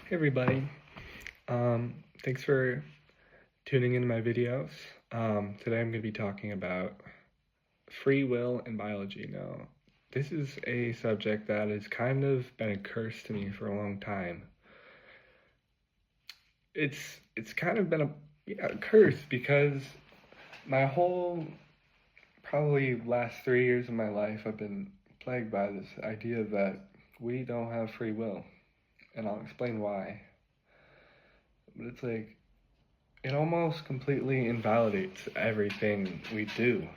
Hey everybody, thanks for tuning into my videos. Today I'm going to be talking about free will and biology. Now, this is a subject that has kind of been a curse to me for a long time. It's kind of been a curse because my whole probably last 3 years of my life I've been plagued by this idea that we don't have free will, and I'll explain why. But it's like, it almost completely invalidates everything we do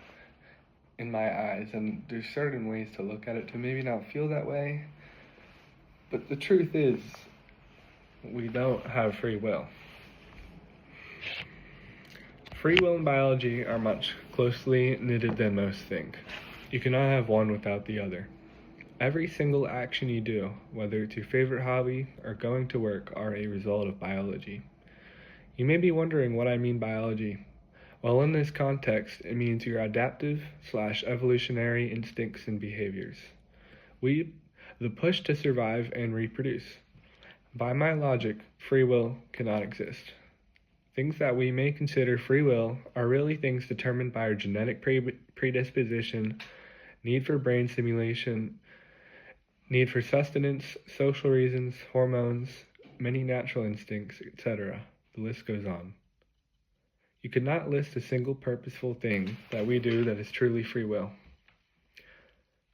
in my eyes, and there's certain ways to look at it to maybe not feel that way, but the truth is, we don't have free will. Free will and biology are much closely knitted than most think. You cannot have one without the other. Every single action you do, whether it's your favorite hobby or going to work, are a result of biology. You may be wondering what I mean biology. Well, in this context, it means your adaptive/evolutionary instincts and behaviors. The push to survive and reproduce. By my logic, free will cannot exist. Things that we may consider free will are really things determined by our genetic predisposition, need for brain stimulation, need for sustenance, social reasons, hormones, many natural instincts, etc. The list goes on. You could not list a single purposeful thing that we do that is truly free will.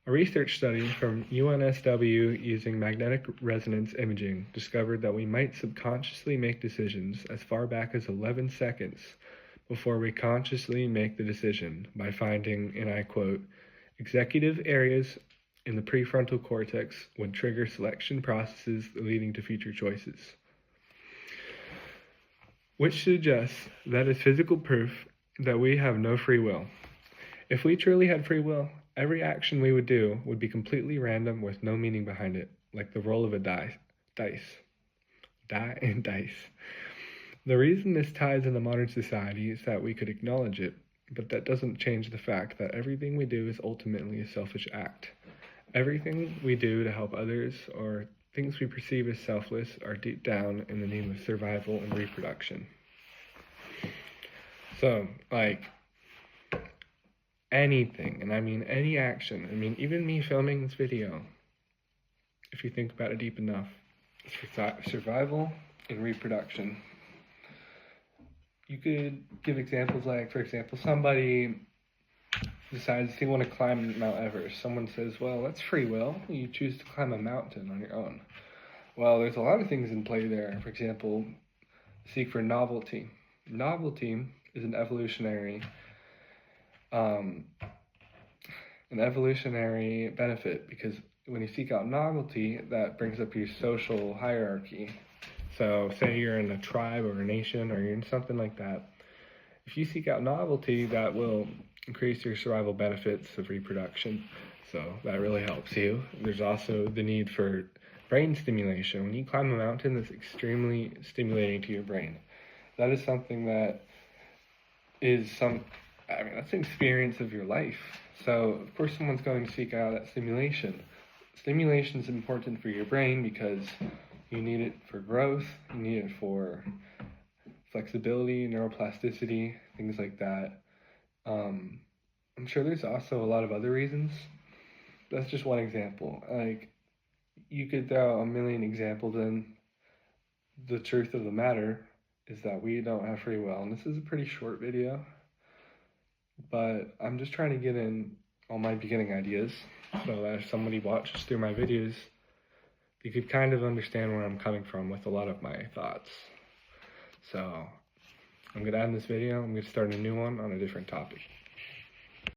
A research study from UNSW using magnetic resonance imaging discovered that we might subconsciously make decisions as far back as 11 seconds before we consciously make the decision by finding, and I quote, executive areas in the prefrontal cortex would trigger selection processes leading to future choices, which suggests that is physical proof that we have no free will. If we truly had free will, every action we would do would be completely random with no meaning behind it, like the roll of a dice. Die and dice. The reason this ties into modern society is that we could acknowledge it, but that doesn't change the fact that everything we do is ultimately a selfish act. Everything we do to help others or things we perceive as selfless are deep down in the name of survival and reproduction. So, like, anything, and I mean any action, I mean even me filming this video, if you think about it deep enough, it's for survival and reproduction. You could give examples like, for example, somebody decides they want to climb Mount Everest. Someone says, well, that's free will. You choose to climb a mountain on your own. Well, there's a lot of things in play there. For example, seek for novelty. Novelty is an evolutionary benefit, because when you seek out novelty, that brings up your social hierarchy. So say you're in a tribe or a nation or you're in something like that. If you seek out novelty, that will increase your survival benefits of reproduction. So that really helps you. There's also the need for brain stimulation. When you climb a mountain, that's extremely stimulating to your brain. That is something that is that's an experience of your life. So of course someone's going to seek out that stimulation. Stimulation is important for your brain because you need it for growth, you need it for flexibility, neuroplasticity, things like that. I'm sure there's also a lot of other reasons. That's just one example. Like, you could throw a million examples in. The truth of the matter is that we don't have free will, and this is a pretty short video, but I'm just trying to get in all my beginning ideas so that if somebody watches through my videos, you could kind of understand where I'm coming from with a lot of my thoughts. So I'm going to end this video. I'm going to start a new one on a different topic.